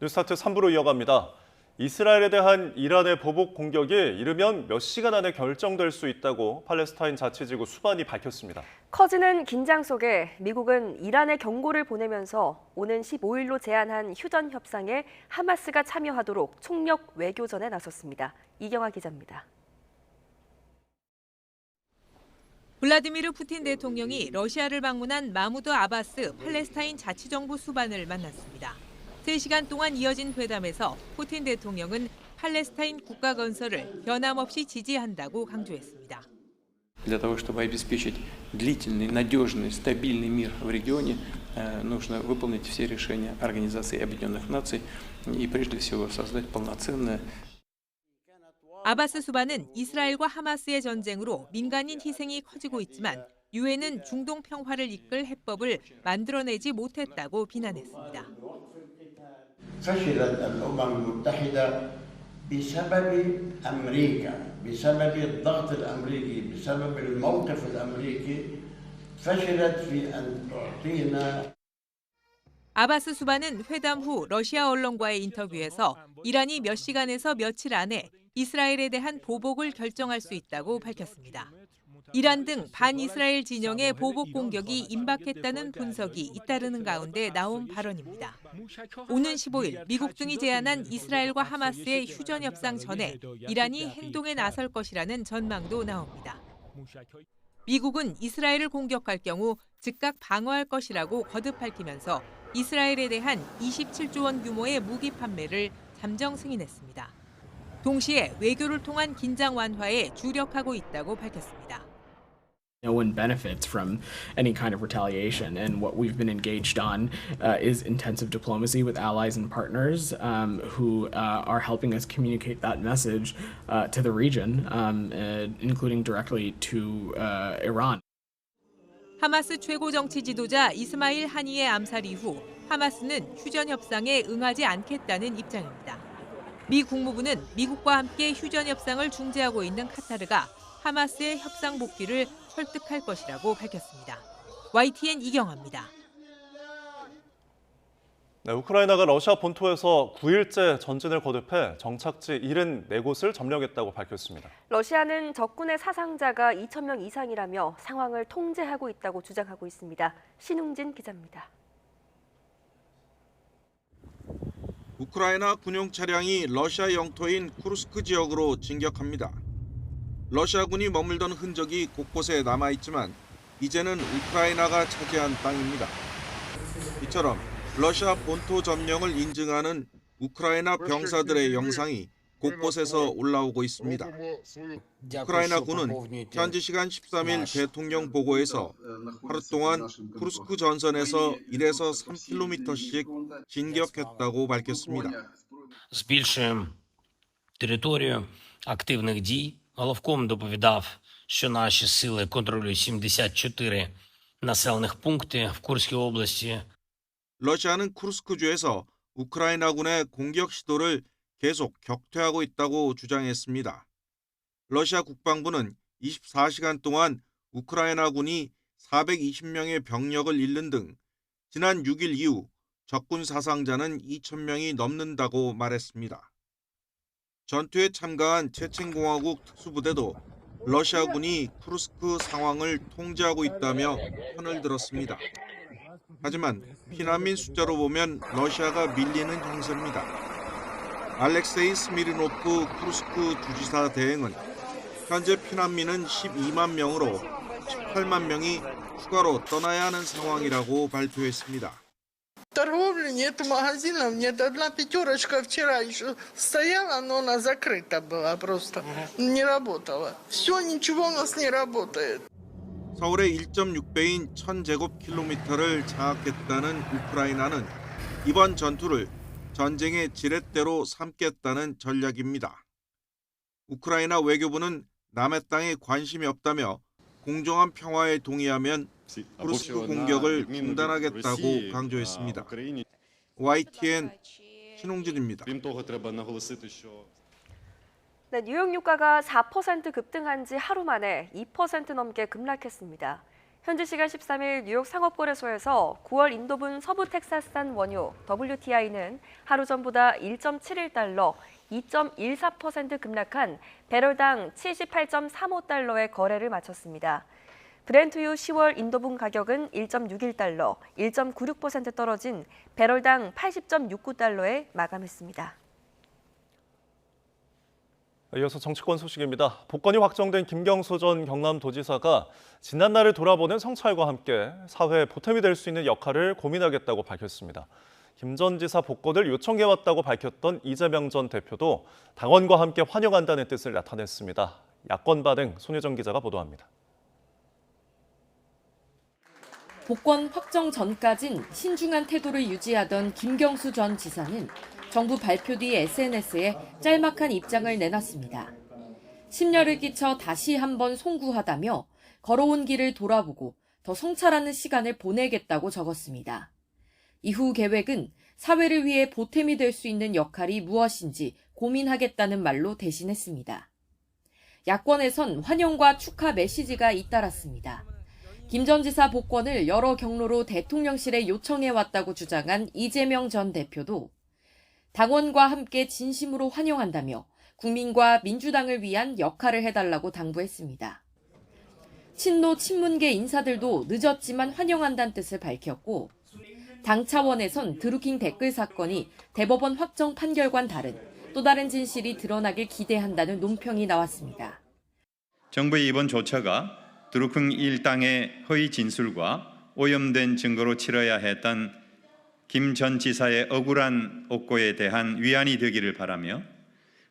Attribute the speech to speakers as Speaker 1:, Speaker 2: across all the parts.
Speaker 1: 뉴스타트 3부로 이어갑니다. 이스라엘에 대한 이란의 보복 공격이 이르면 몇 시간 안에 결정될 수 있다고 팔레스타인 자치지구 수반이 밝혔습니다.
Speaker 2: 커지는 긴장 속에 미국은 이란에 경고를 보내면서 오는 15일로 제한한 휴전 협상에 하마스가 참여하도록 총력 외교전에 나섰습니다. 이경아 기자입니다.
Speaker 3: 블라디미르 푸틴 대통령이 러시아를 방문한 마무드 아바스 팔레스타인 자치정부 수반을 만났습니다. 3시간 동안 이어진 회담에서 푸틴 대통령은 팔레스타인 국가 건설을 변함없이 지지한다고 강조했습니다.
Speaker 4: Для того, чтобы обеспечить длительный, надежный, стабильный мир в регионе, нужно выполнить все решения Организации Объединенных Наций и прежде всего создать полноценное.
Speaker 3: 아바스 수반은 이스라엘과 하마스의 전쟁으로 민간인 희생이 커지고 있지만 유엔은 중동 평화를 이끌 해법을 만들어내지 못했다고 비난했습니다.
Speaker 5: فشلت الأمم المتحدة بسبب أمريكا، بسبب الضغط الأمريكي، بسبب الموقف الأمريكي، فشلت في أن تعطينا.
Speaker 3: 아바스 수반은 회담 후 러시아 언론과의 인터뷰에서 이란이 몇 시간에서 며칠 안에 이스라엘에 대한 보복을 결정할 수 있다고 밝혔습니다. 이란 등 반이스라엘 진영의 보복 공격이 임박했다는 분석이 잇따르는 가운데 나온 발언입니다. 오는 15일 미국 등이 제안한 이스라엘과 하마스의 휴전 협상 전에 이란이 행동에 나설 것이라는 전망도 나옵니다. 미국은 이스라엘을 공격할 경우 즉각 방어할 것이라고 거듭 밝히면서 이스라엘에 대한 27조 원 규모의 무기 판매를 잠정 승인했습니다. 동시에 외교를 통한 긴장 완화에 주력하고 있다고 밝혔습니다.
Speaker 6: No one benefits from any kind of retaliation, and what we've been engaged on is intensive diplomacy with allies and partners who are helping us communicate that message to the region, including directly to Iran.
Speaker 3: 하마스 최고 정치 지도자 이스마일 하니의 암살 이후 하마스는 휴전 협상에 응하지 않겠다는 입장입니다. 미 국무부는 미국과 함께 휴전 협상을 중재하고 있는 카타르가 하마스의 협상 복귀를 설득할 것이라고 밝혔습니다. YTN 이경아입니다.
Speaker 1: 네, 우크라이나가 러시아 본토에서 9일째 전진을 거듭해 정착지 74곳을 점령했다고 밝혔습니다.
Speaker 2: 러시아는 적군의 사상자가 2,000명 이상이라며 상황을 통제하고 있다고 주장하고 있습니다. 신웅진 기자입니다.
Speaker 7: 우크라이나 군용 차량이 러시아 영토인 쿠르스크 지역으로 진격합니다. 러시아군이 머물던 흔적이 곳곳에 남아있지만 이제는 우크라이나가 차지한 땅입니다. 이처럼 러시아 본토 점령을 인증하는 우크라이나 병사들의 영상이 곳곳에서 올라오고 있습니다. 우크라이나 군은 현지 시간 13일 대통령 보고에서 하루 동안 쿠르스크 전선에서 1에서 3km씩 진격했다고 밝혔습니다.
Speaker 8: збільшуємо територію активних дій. Головком доповідав, що наші сили контролюють 74 населених пункти в Курській області.
Speaker 7: 러시아는 쿠르스크주에서 우크라이나군의 공격 시도를 계속 격퇴하고 있다고 주장했습니다. 러시아 국방부는 24시간 동안 우크라이나군이 420명의 병력을 잃는 등 지난 6일 이후 적군 사상자는 2,000명이 넘는다고 말했습니다. 전투에 참가한 체첸공화국 특수부대도 러시아군이 쿠르스크 상황을 통제하고 있다며 편을 들었습니다. 하지만 피난민 숫자로 보면 러시아가 밀리는 형세입니다. 알렉세이 스미르노프 쿠르스크 주지사 대행은 현재 피난민은 12만 명으로 18만 명이 추가로 떠나야 하는 상황이라고 발표했습니다.
Speaker 9: Торговли нет магазинов, нет. Одна пятерочка вчера еще стояла, но она закрыта была просто, не работала. Все, ничего у нас не работает.
Speaker 7: 서울의 1.6배인 1000제곱킬로미터를 장악했다는 우크라이나는 이번 전투를 전쟁의 지렛대로 삼겠다는 전략입니다. 우크라이나 외교부는 남의 땅에 관심이 없다며 공정한 평화에 동의하면 쿠르스크 공격을 중단하겠다고 강조했습니다. YTN 신홍진입니다.
Speaker 2: 네, 뉴욕 유가가 4% 급등한 지 하루 만에 2% 넘게 급락했습니다. 현지 시간 13일 뉴욕 상업거래소에서 9월 인도분 서부 텍사스산 원유 WTI는 하루 전보다 1.71달러, 2.14% 급락한 배럴당 78.35달러의 거래를 마쳤습니다. 브렌트유 10월 인도분 가격은 1.61달러, 1.96% 떨어진 배럴당 80.69달러에 마감했습니다.
Speaker 1: 이어서 정치권 소식입니다. 복권이 확정된 김경수 전 경남도지사가 지난날을 돌아보는 성찰과 함께 사회에 보탬이 될 수 있는 역할을 고민하겠다고 밝혔습니다. 김 전 지사 복권을 요청해왔다고 밝혔던 이재명 전 대표도 당원과 함께 환영한다는 뜻을 나타냈습니다. 야권 반응 손혜정 기자가 보도합니다.
Speaker 10: 복권 확정 전까진 신중한 태도를 유지하던 김경수 전 지사는 정부 발표 뒤 SNS에 짤막한 입장을 내놨습니다. 심려를 끼쳐 다시 한번 송구하다며 걸어온 길을 돌아보고 더 성찰하는 시간을 보내겠다고 적었습니다. 이후 계획은 사회를 위해 보탬이 될 수 있는 역할이 무엇인지 고민하겠다는 말로 대신했습니다. 야권에선 환영과 축하 메시지가 잇따랐습니다. 김 전 지사 복권을 여러 경로로 대통령실에 요청해왔다고 주장한 이재명 전 대표도 당원과 함께 진심으로 환영한다며 국민과 민주당을 위한 역할을 해달라고 당부했습니다. 친노 친문계 인사들도 늦었지만 환영한다는 뜻을 밝혔고 당 차원에선 드루킹 댓글 사건이 대법원 확정 판결과는 다른 또 다른 진실이 드러나길 기대한다는 논평이 나왔습니다.
Speaker 11: 정부의 이번 조처가 드루킹 일당의 허위 진술과 오염된 증거로 치러야 했던 김 전 지사의 억울한 옥고에 대한 위안이 되기를 바라며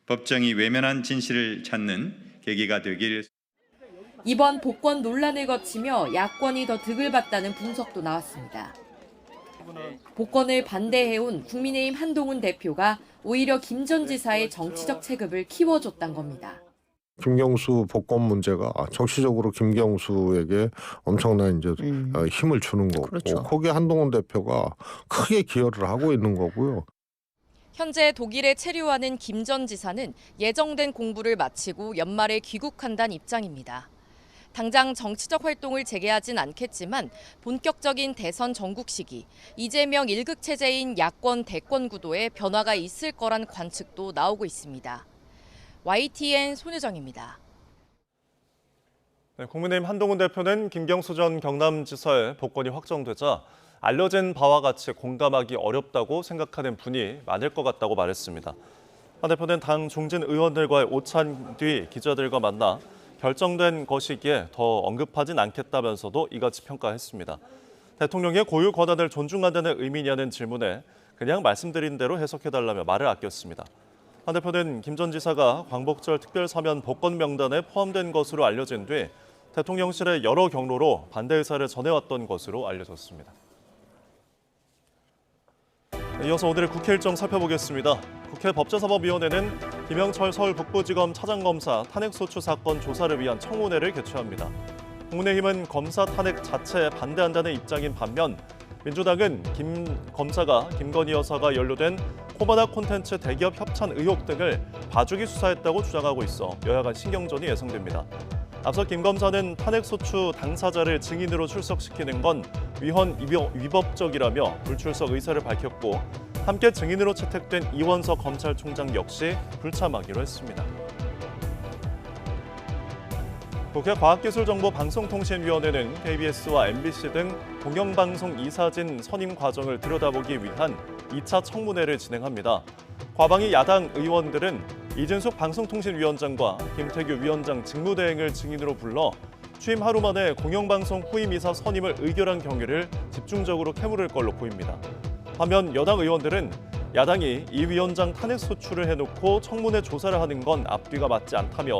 Speaker 11: 법정이 외면한 진실을 찾는 계기가 되길.
Speaker 10: 이번 복권 논란을 거치며 야권이 더 득을 봤다는 분석도 나왔습니다. 복권을 반대해온 국민의힘 한동훈 대표가 오히려 김 전 지사의 정치적 체급을 키워줬단 겁니다.
Speaker 12: 김경수 복권 문제가 정치적으로 김경수에게 엄청난 힘을 주는 거고,
Speaker 10: 그렇죠.
Speaker 12: 거기에 한동훈 대표가 크게 기여를 하고 있는 거고요.
Speaker 10: 현재 독일에 체류하는 김 전 지사는 예정된 공부를 마치고 연말에 귀국한다는 입장입니다. 당장 정치적 활동을 재개하진 않겠지만 본격적인 대선 전국 시기, 이재명 1극 체제인 야권 대권 구도에 변화가 있을 거란 관측도 나오고 있습니다. YTN 손혜정입니다.
Speaker 1: 네, 국민의힘 한동훈 대표는 김경수 전 경남지사의 복권이 확정되자 알려진 바와 같이 공감하기 어렵다고 생각하는 분이 많을 것 같다고 말했습니다. 한 대표는 당 중진 의원들과의 오찬 뒤 기자들과 만나 결정된 것이기에 더 언급하진 않겠다면서도 이같이 평가했습니다. 대통령의 고유 권한을 존중한다는 의미냐는 질문에 그냥 말씀드린 대로 해석해달라며 말을 아꼈습니다. 한 대표는 김 전 지사가 광복절 특별사면 복권 명단에 포함된 것으로 알려진 뒤 대통령실에 여러 경로로 반대 의사를 전해왔던 것으로 알려졌습니다. 이어서 오늘의 국회 일정 살펴보겠습니다. 국회 법제사법위원회는 김영철 서울 북부지검 차장검사 탄핵소추 사건 조사를 위한 청문회를 개최합니다. 국민의힘은 검사 탄핵 자체에 반대한다는 입장인 반면 민주당은 김 검사가 김건희 여사가 연루된 코바나 콘텐츠 대기업 협찬 의혹 등을 봐주기 수사했다고 주장하고 있어 여야 간 신경전이 예상됩니다. 앞서 김 검사는 탄핵소추 당사자를 증인으로 출석시키는 건 위법적이라며 불출석 의사를 밝혔고 함께 증인으로 채택된 이원석 검찰총장 역시 불참하기로 했습니다. 국회 과학기술정보방송통신위원회는 KBS와 MBC 등 공영방송 이사진 선임 과정을 들여다보기 위한 2차 청문회를 진행합니다. 과방위 야당 의원들은 이진숙 방송통신위원장과 김태규 위원장 직무대행을 증인으로 불러 취임 하루 만에 공영방송 후임 이사 선임을 의결한 경위를 집중적으로 캐물을 걸로 보입니다. 반면 여당 의원들은 야당이 이 위원장 탄핵 소추를 해놓고 청문회 조사를 하는 건 앞뒤가 맞지 않다며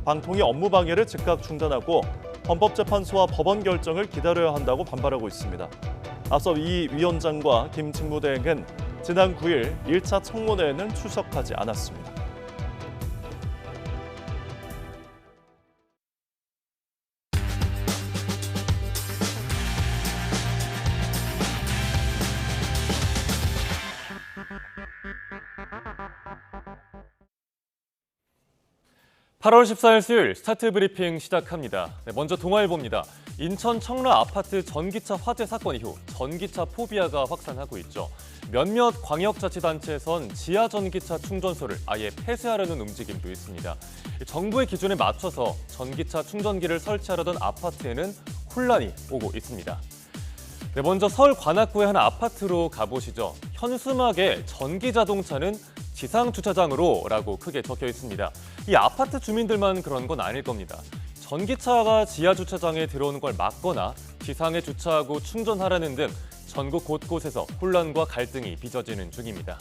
Speaker 1: 방통위 업무 방해를 즉각 중단하고 헌법재판소와 법원 결정을 기다려야 한다고 반발하고 있습니다. 앞서 이 위원장과 김 직무대행은 지난 9일 1차 청문회에는 출석하지 않았습니다.
Speaker 13: 8월 14일 수요일 스타트 브리핑 시작합니다. 먼저 동아일보입니다. 인천 청라 아파트 전기차 화재 사건 이후 전기차 포비아가 확산하고 있죠. 몇몇 광역자치단체에선 지하 전기차 충전소를 아예 폐쇄하려는 움직임도 있습니다. 정부의 기준에 맞춰서 전기차 충전기를 설치하려던 아파트에는 혼란이 오고 있습니다. 먼저 서울 관악구의 한 아파트로 가보시죠. 현수막에 전기자동차는 지상주차장으로라고 크게 적혀 있습니다. 이 아파트 주민들만 그런 건 아닐 겁니다. 전기차가 지하주차장에 들어오는 걸 막거나 지상에 주차하고 충전하라는 등 전국 곳곳에서 혼란과 갈등이 빚어지는 중입니다.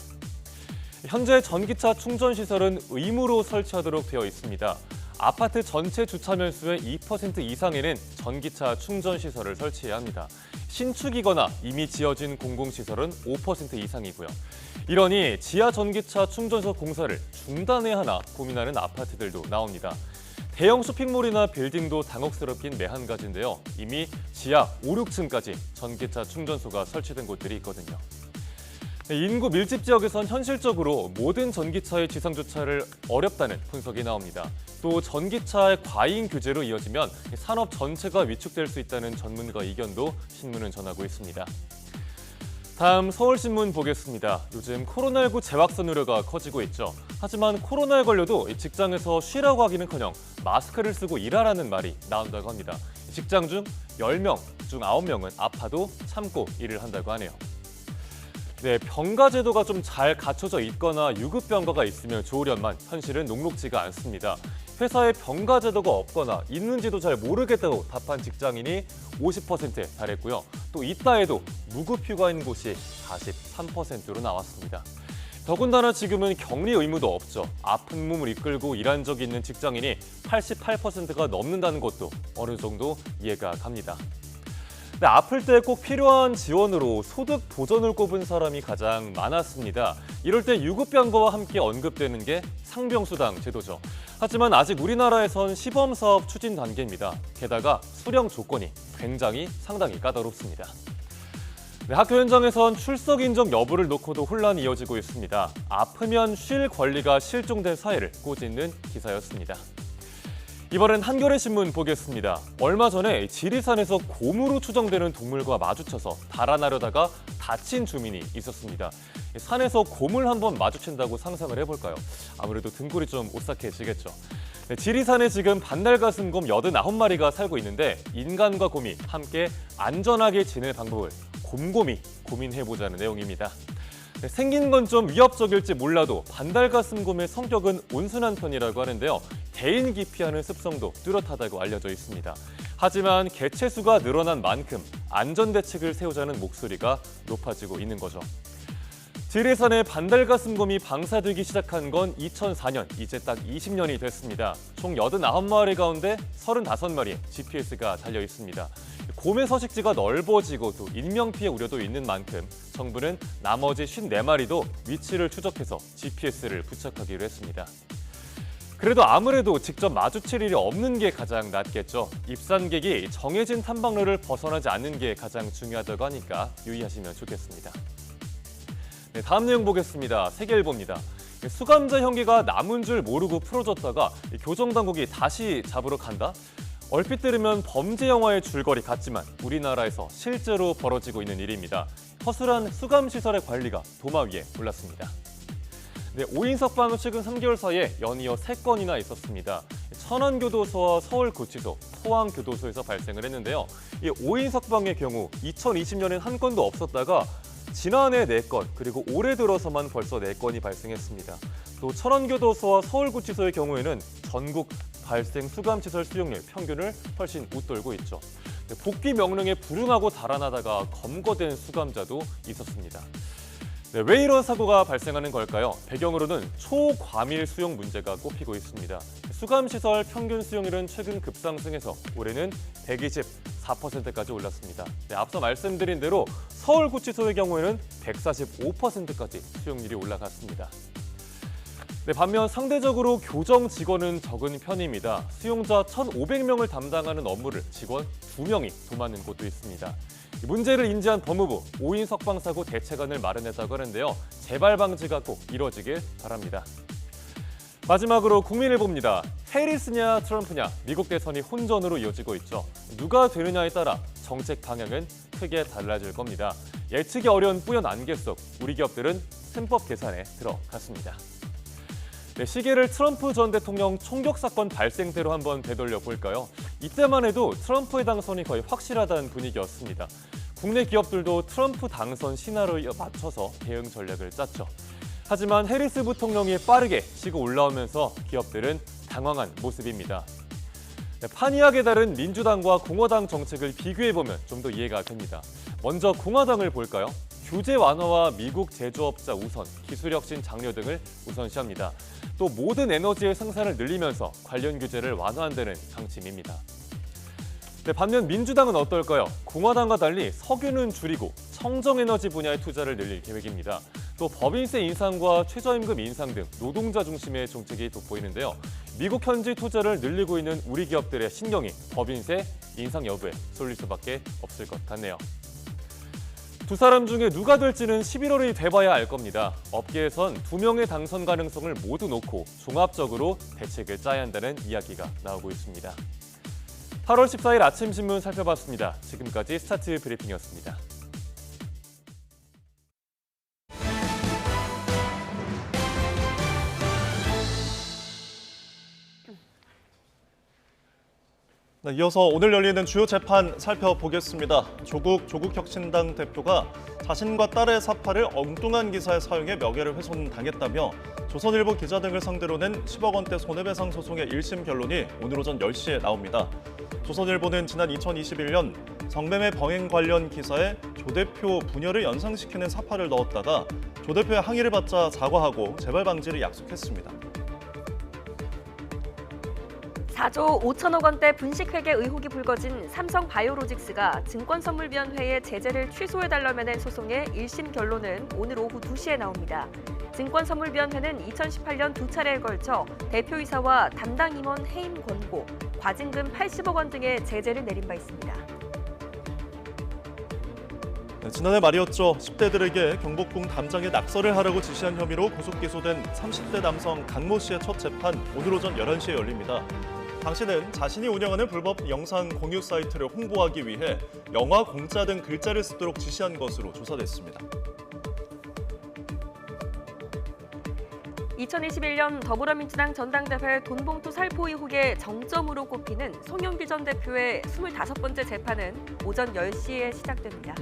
Speaker 13: 현재 전기차 충전시설은 의무로 설치하도록 되어 있습니다. 아파트 전체 주차 면수의 2% 이상에는 전기차 충전시설을 설치해야 합니다. 신축이거나 이미 지어진 공공시설은 5% 이상이고요. 이러니 지하 전기차 충전소 공사를 중단해야 하나 고민하는 아파트들도 나옵니다. 대형 쇼핑몰이나 빌딩도 당혹스럽긴 매한가지인데요. 이미 지하 5, 6층까지 전기차 충전소가 설치된 곳들이 있거든요. 인구 밀집 지역에선 현실적으로 모든 전기차의 지상주차를 어렵다는 분석이 나옵니다. 또 전기차의 과잉 규제로 이어지면 산업 전체가 위축될 수 있다는 전문가 의견도 신문은 전하고 있습니다. 다음 서울신문 보겠습니다. 요즘 코로나19 재확산 우려가 커지고 있죠. 하지만 코로나에 걸려도 직장에서 쉬라고 하기는커녕 마스크를 쓰고 일하라는 말이 나온다고 합니다. 직장 중 10명 중 9명은 아파도 참고 일을 한다고 하네요. 네, 병가 제도가 좀 잘 갖춰져 있거나 유급 병가가 있으면 좋으련만 현실은 녹록지가 않습니다. 회사에 병가 제도가 없거나 있는지도 잘 모르겠다고 답한 직장인이 50%에 달했고요. 또 있다 해도 무급 휴가인 곳이 43%로 나왔습니다. 더군다나 지금은 격리 의무도 없죠. 아픈 몸을 이끌고 일한 적이 있는 직장인이 88%가 넘는다는 것도 어느 정도 이해가 갑니다. 네, 아플 때 꼭 필요한 지원으로 소득 보전을 꼽은 사람이 가장 많았습니다. 이럴 때 유급병가와 함께 언급되는 게 상병수당 제도죠. 하지만 아직 우리나라에선 시범사업 추진 단계입니다. 게다가 수령 조건이 상당히 까다롭습니다. 네, 학교 현장에선 출석 인정 여부를 놓고도 혼란이 이어지고 있습니다. 아프면 쉴 권리가 실종된 사회를 꼬집는 기사였습니다. 이번엔 한겨레 신문 보겠습니다. 얼마 전에 지리산에서 곰으로 추정되는 동물과 마주쳐서 달아나려다가 다친 주민이 있었습니다. 산에서 곰을 한번 마주친다고 상상을 해볼까요? 아무래도 등골이 좀 오싹해지겠죠. 네, 지리산에 지금 반달가슴곰 89마리가 살고 있는데 인간과 곰이 함께 안전하게 지낼 방법을 곰곰이 고민해보자는 내용입니다. 네, 생긴 건 좀 위협적일지 몰라도 반달가슴곰의 성격은 온순한 편이라고 하는데요. 대인 기피하는 습성도 뚜렷하다고 알려져 있습니다. 하지만 개체 수가 늘어난 만큼 안전 대책을 세우자는 목소리가 높아지고 있는 거죠. 지리산에 반달가슴곰이 방사되기 시작한 건 2004년, 이제 딱 20년이 됐습니다. 총 89마리 가운데 35마리에 GPS가 달려 있습니다. 곰의 서식지가 넓어지고 또 인명피해 우려도 있는 만큼 정부는 나머지 54마리도 위치를 추적해서 GPS를 부착하기로 했습니다. 그래도 아무래도 직접 마주칠 일이 없는 게 가장 낫겠죠. 입산객이 정해진 탐방로를 벗어나지 않는 게 가장 중요하다고 하니까 유의하시면 좋겠습니다. 네, 다음 내용 보겠습니다. 세계일보입니다. 수감자 형기가 남은 줄 모르고 풀어줬다가 교정당국이 다시 잡으러 간다? 얼핏 들으면 범죄 영화의 줄거리 같지만 우리나라에서 실제로 벌어지고 있는 일입니다. 허술한 수감시설의 관리가 도마 위에 올랐습니다. 네, 5인 석방은 최근 3개월 사이에 연이어 3건이나 있었습니다. 천안교도소와 서울구치소, 포항교도소에서 발생을 했는데요. 이 5인 석방의 경우 2020년엔 한 건도 없었다가 지난해 4건, 그리고 올해 들어서만 벌써 4건이 발생했습니다. 또 천안교도소와 서울구치소의 경우에는 전국 발생 수감시설 수용률 평균을 훨씬 웃돌고 있죠. 복귀 명령에 불응하고 달아나다가 검거된 수감자도 있었습니다. 네, 왜 이런 사고가 발생하는 걸까요? 배경으로는 초과밀 수용 문제가 꼽히고 있습니다. 수감시설 평균 수용률은 최근 급상승해서 올해는 124%까지 올랐습니다. 네, 앞서 말씀드린 대로 서울구치소의 경우에는 145%까지 수용률이 올라갔습니다. 네, 반면 상대적으로 교정 직원은 적은 편입니다. 수용자 1,500명을 담당하는 업무를 직원 2명이 도맡는 곳도 있습니다. 문제를 인지한 법무부 5인 석방 사고 대책안을 마련했다고 하는데요. 재발 방지가 꼭 이뤄지길 바랍니다. 마지막으로 국민일보입니다. 해리스냐 트럼프냐 미국 대선이 혼전으로 이어지고 있죠. 누가 되느냐에 따라 정책 방향은 크게 달라질 겁니다. 예측이 어려운 뿌연 안개 속 우리 기업들은 셈법 계산에 들어갔습니다. 네, 시계를 트럼프 전 대통령 총격 사건 발생대로 한번 되돌려 볼까요? 이때만 해도 트럼프의 당선이 거의 확실하다는 분위기였습니다. 국내 기업들도 트럼프 당선 시나리오에 맞춰서 대응 전략을 짰죠. 하지만 해리스 부통령이 빠르게 치고 올라오면서 기업들은 당황한 모습입니다. 네, 판이하게 다른 민주당과 공화당 정책을 비교해보면 좀 더 이해가 됩니다. 먼저 공화당을 볼까요? 규제 완화와 미국 제조업자 우선, 기술 혁신 장려 등을 우선시합니다. 또 모든 에너지의 생산을 늘리면서 관련 규제를 완화한다는 방침입니다. 네, 반면 민주당은 어떨까요? 공화당과 달리 석유는 줄이고 청정에너지 분야의 투자를 늘릴 계획입니다. 또 법인세 인상과 최저임금 인상 등 노동자 중심의 정책이 돋보이는데요. 미국 현지 투자를 늘리고 있는 우리 기업들의 신경이 법인세 인상 여부에 쏠릴 수밖에 없을 것 같네요. 두 사람 중에 누가 될지는 11월이 돼봐야 알 겁니다. 업계에선 두 명의 당선 가능성을 모두 놓고 종합적으로 대책을 짜야 한다는 이야기가 나오고 있습니다. 8월 14일 아침 신문 살펴봤습니다. 지금까지 스타트 브리핑이었습니다.
Speaker 1: 네, 이어서 오늘 열리는 주요 재판 살펴보겠습니다. 조국 혁신당 대표가 자신과 딸의 사파를 엉뚱한 기사에 사용해 명예를 훼손당했다며 조선일보 기자 등을 상대로 낸 10억 원대 손해배상 소송의 1심 결론이 오늘 오전 10시에 나옵니다. 조선일보는 지난 2021년 성매매 병행 관련 기사에 조 대표 부녀를 연상시키는 사파를 넣었다가 조 대표의 항의를 받자 사과하고 재발 방지를 약속했습니다.
Speaker 2: 4조 5천억 원대 분식회계 의혹이 불거진 삼성바이오로직스가 증권선물위원회에 제재를 취소해달라며 낸 소송의 1심 결론은 오늘 오후 2시에 나옵니다. 증권선물위원회는 2018년 두 차례에 걸쳐 대표이사와 담당 임원 해임 권고, 과징금 80억 원 등의 제재를 내린 바 있습니다.
Speaker 1: 네, 지난해 말이었죠. 10대들에게 경복궁 담장에 낙서를 하라고 지시한 혐의로 구속 기소된 30대 남성 강모 씨의 첫 재판 오늘 오전 11시에 열립니다. 당시는 자신이 운영하는 불법 영상 공유 사이트를 홍보하기 위해 영화, 공짜 등 글자를 쓰도록 지시한 것으로 조사됐습니다.
Speaker 2: 2021년 더불어민주당 전당대회 돈봉투 살포 의혹의 정점으로 꼽히는 송영길 전 대표의 25번째 재판은 오전 10시에 시작됩니다.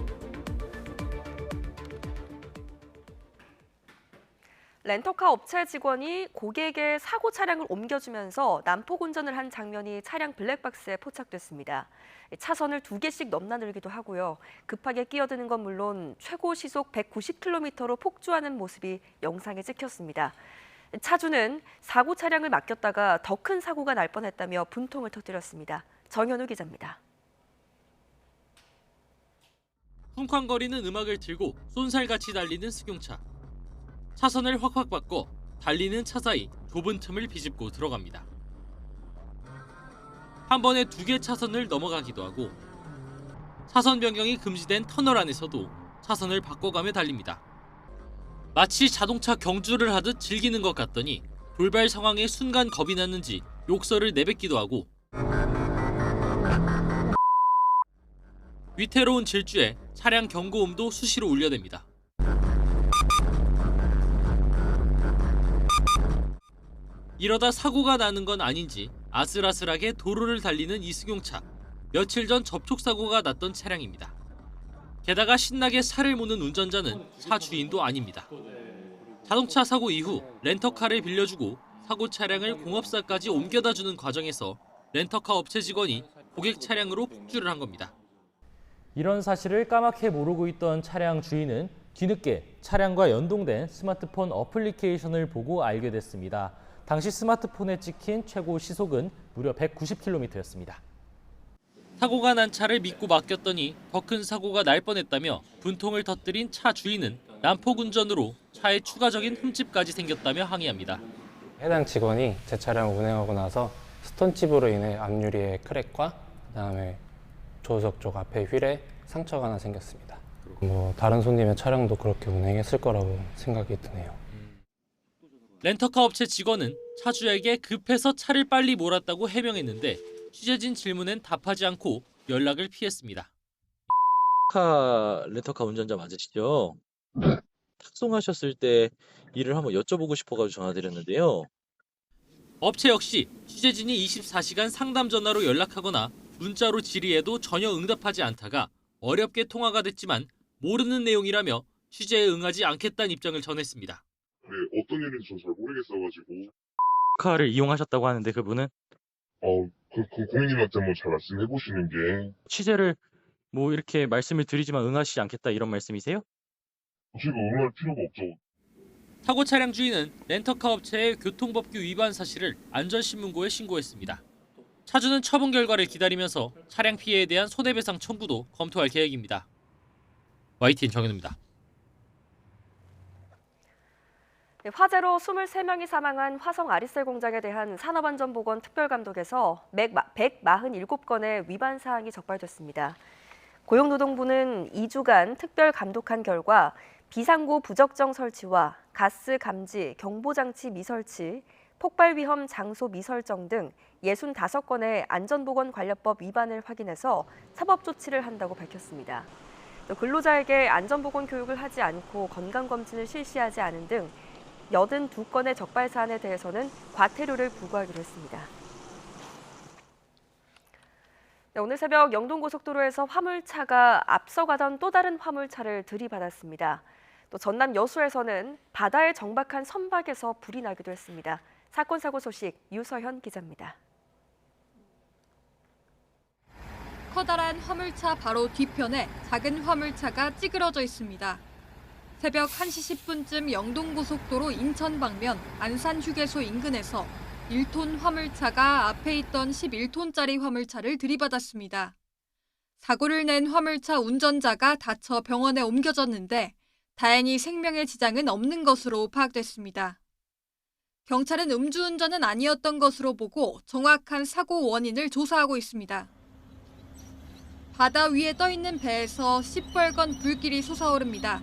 Speaker 2: 렌터카 업체 직원이 고객의 사고 차량을 옮겨주면서 난폭 운전을 한 장면이 차량 블랙박스에 포착됐습니다. 차선을 2개씩 넘나들기도 하고요. 급하게 끼어드는 건 물론 최고 시속 190km로 폭주하는 모습이 영상에 찍혔습니다. 차주는 사고 차량을 맡겼다가 더 큰 사고가 날 뻔했다며 분통을 터뜨렸습니다. 정현우 기자입니다.
Speaker 14: 쿵쾅거리는 음악을 틀고 쏜살같이 달리는 승용차. 차선을 확확 바꿔 달리는 차 사이 좁은 틈을 비집고 들어갑니다. 한 번에 2개 차선을 넘어가기도 하고 차선 변경이 금지된 터널 안에서도 차선을 바꿔가며 달립니다. 마치 자동차 경주를 하듯 즐기는 것 같더니 돌발 상황에 순간 겁이 났는지 욕설을 내뱉기도 하고 위태로운 질주에 차량 경고음도 수시로 울려댑니다. 이러다 사고가 나는 건 아닌지 아슬아슬하게 도로를 달리는 이 승용차. 며칠 전 접촉사고가 났던 차량입니다. 게다가 신나게 살을 모는 운전자는 차 주인도 아닙니다. 자동차 사고 이후 렌터카를 빌려주고 사고 차량을 공업사까지 옮겨다주는 과정에서 렌터카 업체 직원이 고객 차량으로 폭주를 한 겁니다.
Speaker 15: 이런 사실을 까맣게 모르고 있던 차량 주인은 뒤늦게 차량과 연동된 스마트폰 어플리케이션을 보고 알게 됐습니다. 당시 스마트폰에 찍힌 최고 시속은 무려 190km였습니다.
Speaker 14: 사고가 난 차를 믿고 맡겼더니 더 큰 사고가 날 뻔했다며 분통을 터뜨린 차 주인은 난폭 운전으로 차에 추가적인 흠집까지 생겼다며 항의합니다.
Speaker 16: 해당 직원이 제 차량을 운행하고 나서 스톤칩으로 인해 앞유리에 크랙과 그다음에 조수석 쪽 앞에 휠에 상처가 하나 생겼습니다. 다른 손님의 차량도 그렇게 운행했을 거라고 생각이 드네요.
Speaker 14: 렌터카 업체 직원은 차주에게 급해서 차를 빨리 몰았다고 해명했는데 취재진 질문엔 답하지 않고 연락을 피했습니다.
Speaker 17: 렌터카 운전자 맞으시죠? 탁송하셨을 때 일을 한번 여쭤보고 싶어가지고 전화드렸는데요.
Speaker 14: 업체 역시 취재진이 24시간 상담 전화로 연락하거나 문자로 질의해도 전혀 응답하지 않다가 어렵게 통화가 됐지만 모르는 내용이라며 취재에 응하지 않겠다는 입장을 전했습니다.
Speaker 18: 네, 어떤 일인지 전 잘 모르겠어가지고.
Speaker 17: 카를 이용하셨다고 하는데 그분은?
Speaker 18: 그 고객님한테 뭐 잘 말씀해 보시는 게.
Speaker 17: 취재를 뭐 이렇게 말씀을 드리지만 응하시지 않겠다 이런 말씀이세요?
Speaker 18: 지금 응할 필요가 없죠.
Speaker 14: 사고 차량 주인은 렌터카 업체의 교통법규 위반 사실을 안전신문고에 신고했습니다. 차주는 처분 결과를 기다리면서 차량 피해에 대한 손해배상 청구도 검토할 계획입니다. YTN 정현우입니다.
Speaker 2: 네, 화재로 23명이 사망한 화성 아리셀 공장에 대한 산업안전보건 특별감독에서 147건의 위반 사항이 적발됐습니다. 고용노동부는 2주간 특별 감독한 결과 비상구 부적정 설치와 가스 감지, 경보장치 미설치, 폭발 위험 장소 미설정 등 65건의 안전보건관련법 위반을 확인해서 사법 조치를 한다고 밝혔습니다. 또 근로자에게 안전보건 교육을 하지 않고 건강검진을 실시하지 않은 등 82건의 적발 사안에 대해서는 과태료를 부과하기로 했습니다. 네, 오늘 새벽 영동고속도로에서 화물차가 앞서가던 또 다른 화물차를 들이받았습니다. 또 전남 여수에서는 바다에 정박한 선박에서 불이 나기도 했습니다. 사건 사고 소식 유서현 기자입니다.
Speaker 19: 커다란 화물차 바로 뒤편에 작은 화물차가 찌그러져 있습니다. 새벽 1시 10분쯤 영동고속도로 인천 방면 안산휴게소 인근에서 1톤 화물차가 앞에 있던 11톤짜리 화물차를 들이받았습니다. 사고를 낸 화물차 운전자가 다쳐 병원에 옮겨졌는데 다행히 생명에 지장은 없는 것으로 파악됐습니다. 경찰은 음주운전은 아니었던 것으로 보고 정확한 사고 원인을 조사하고 있습니다. 바다 위에 떠 있는 배에서 시뻘건 불길이 솟아오릅니다.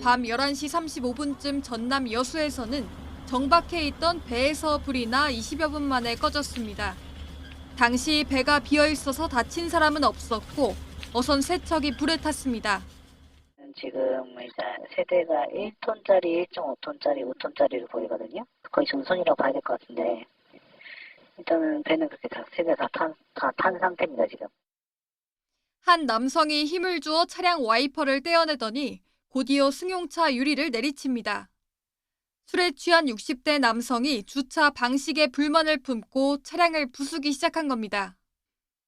Speaker 19: 밤 11시 35분쯤 전남 여수에서는 정박해 있던 배에서 불이 나 20여 분 만에 꺼졌습니다. 당시 배가 비어 있어서 다친 사람은 없었고 어선 3척이 불에 탔습니다.
Speaker 20: 지금 이제 세대가 1톤짜리, 1.5톤짜리, 5톤짜리로 보이거든요. 거의 전선이라고 봐야 될 것 같은데 일단은 배는 그렇게 세대가 다 탄 상태입니다, 지금.
Speaker 19: 한 남성이 힘을 주어 차량 와이퍼를 떼어내더니 곧이어 승용차 유리를 내리칩니다. 술에 취한 60대 남성이 주차 방식에 불만을 품고 차량을 부수기 시작한 겁니다.